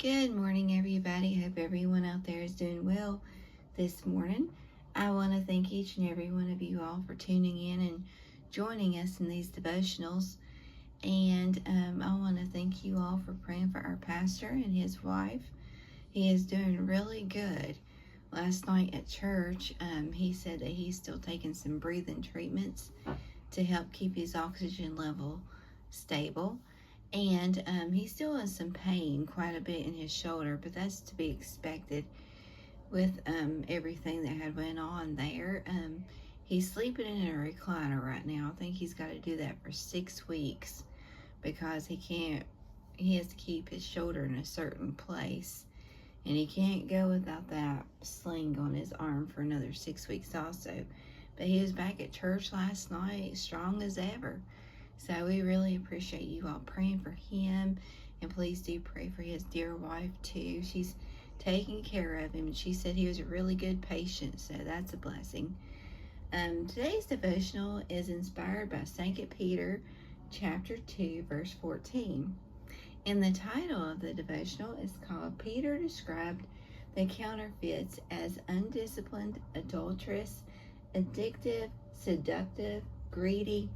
Good morning, everybody. Hope everyone out there is doing well this morning. I want to thank each and every one of you all for tuning in and joining us in these devotionals. And I want to thank you all for praying for our pastor and his wife. He is doing really good. Last night at church, he said that he's still taking some breathing treatments to help keep his oxygen level stable. And he's still in some pain quite a bit in his shoulder, but that's to be expected with everything that had went on there. He's sleeping in a recliner right now. I think he's got to do that for 6 weeks because he has to keep his shoulder in a certain place. And he can't go without that sling on his arm for another 6 weeks also. But he was back at church last night, strong as ever. So we really appreciate you all praying for him. And please do pray for his dear wife too. She's taking care of him. And she said he was a really good patient. So that's a blessing. Today's devotional is inspired by 2 Peter chapter 2, verse 14. And the title of the devotional is called Peter Described the Counterfeits as Undisciplined, Adulterous, Addictive, Seductive, Greedy,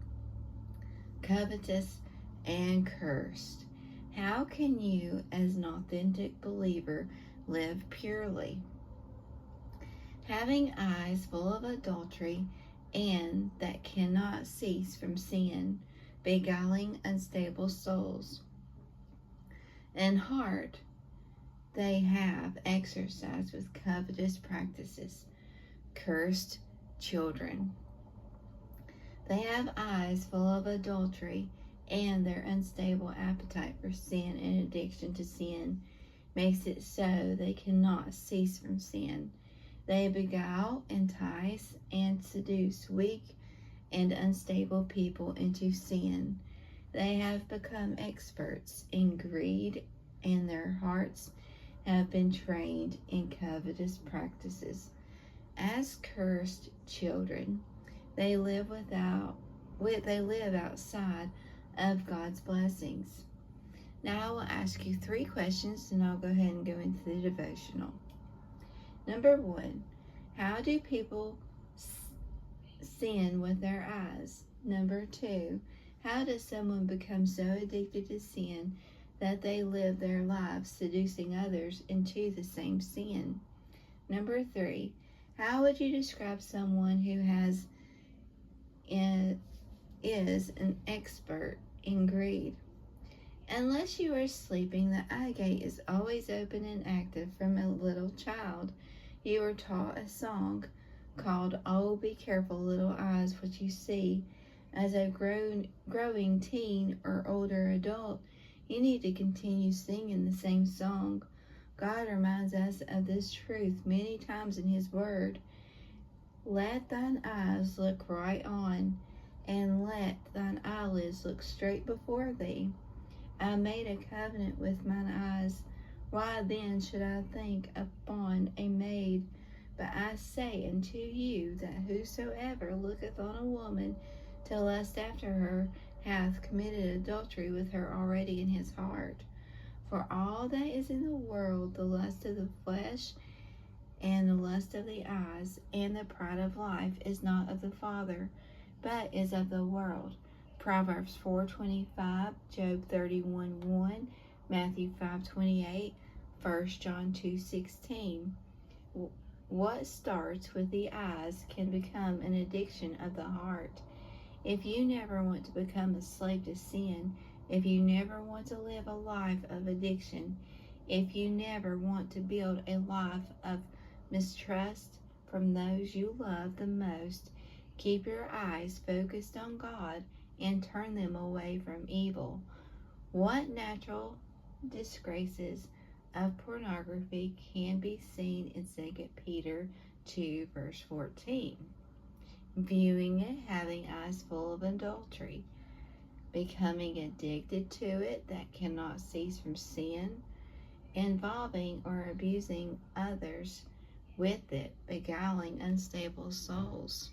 Covetous, and Cursed. How can you, as an authentic believer, live purely? Having eyes full of adultery and that cannot cease from sin, beguiling unstable souls. And heart they have exercised with covetous practices, cursed children. They have eyes full of adultery, and their unstable appetite for sin and addiction to sin makes it so they cannot cease from sin. They beguile, entice, and seduce weak and unstable people into sin. They have become experts in greed, and their hearts have been trained in covetous practices. As cursed children, they live outside of God's blessings. Now I will ask you 3 questions, and I'll go ahead and go into the devotional. Number 1, how do people sin with their eyes? Number 2, how does someone become so addicted to sin that they live their lives seducing others into the same sin? Number 3, how would you describe someone who is an expert in greed? Unless you are sleeping, the eye gate is always open and active from a little child. You are taught a song called, "Oh, be careful, little eyes, what you see." As a growing teen or older adult, you need to continue singing the same song. God reminds us of this truth many times in His Word. Let thine eyes look right on, and let thine eyelids look straight before thee. I made a covenant with mine eyes. Why then should I think upon a maid? But I say unto you that whosoever looketh on a woman to lust after her hath committed adultery with her already in his heart. For all that is in the world, the lust of the flesh, and the lust of the eyes, and the pride of life, is not of the Father, but is of the world. Proverbs 4:25, Job 31:1, Matthew 5:28, 1 John 2:16. What starts with the eyes can become an addiction of the heart. If you never want to become a slave to sin, if you never want to live a life of addiction, if you never want to build a life of mistrust from those you love the most, keep your eyes focused on God and turn them away from evil. What natural disgraces of pornography can be seen in 2 Peter 2, verse 14? Viewing it, having eyes full of adultery, becoming addicted to it that cannot cease from sin, involving or abusing others with it, beguiling unstable souls,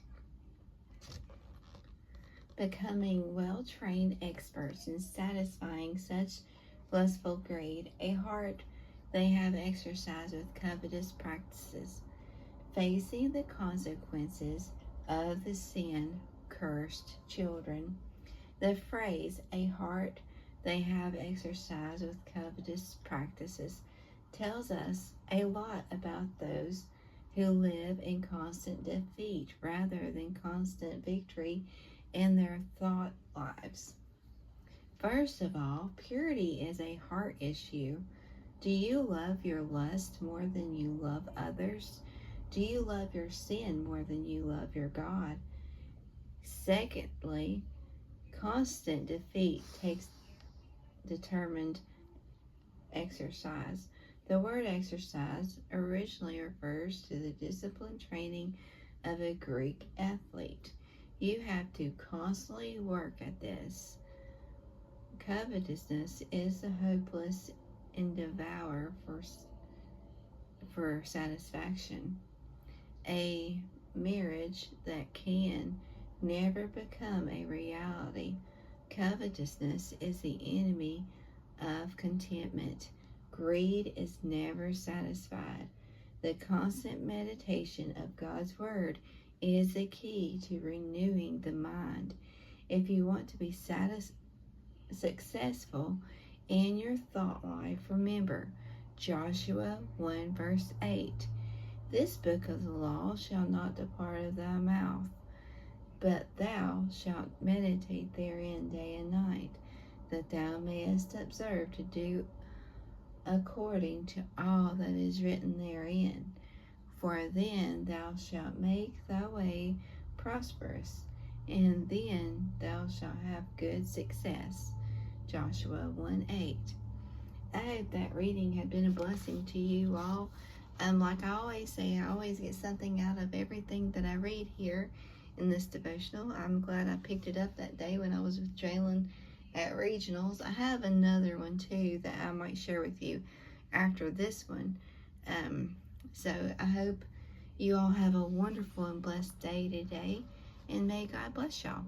becoming well-trained experts in satisfying such lustful greed, a heart They have exercised with covetous practices, facing the consequences of the sin cursed children. The phrase, a heart they have exercised with covetous practices, tells us a lot about those who live in constant defeat rather than constant victory in their thought lives. First of all, purity is a heart issue. Do you love your lust more than you love others? Do you love your sin more than you love your God? Secondly, constant defeat takes determined exercise. The word exercise originally refers to the disciplined training of a Greek athlete. You have to constantly work at this. Covetousness is the hopeless endeavor for satisfaction. A marriage that can never become a reality. Covetousness is the enemy of contentment. Greed is never satisfied. The constant meditation of God's Word is the key to renewing the mind. If you want to be successful in your thought life, remember Joshua 1 verse 8. This book of the law shall not depart of thy mouth, but thou shalt meditate therein day and night, that thou mayest observe to do according to all that is written therein. For then thou shalt make thy way prosperous, and then thou shalt have good success. Joshua 1:8. I hope that reading had been a blessing to you all. Like I always say, I always get something out of everything that I read here in this devotional. I'm glad I picked it up that day when I was with Jalen at regionals. I have another one too that I might share with you after this one. So I hope you all have a wonderful and blessed day today, and may God bless y'all.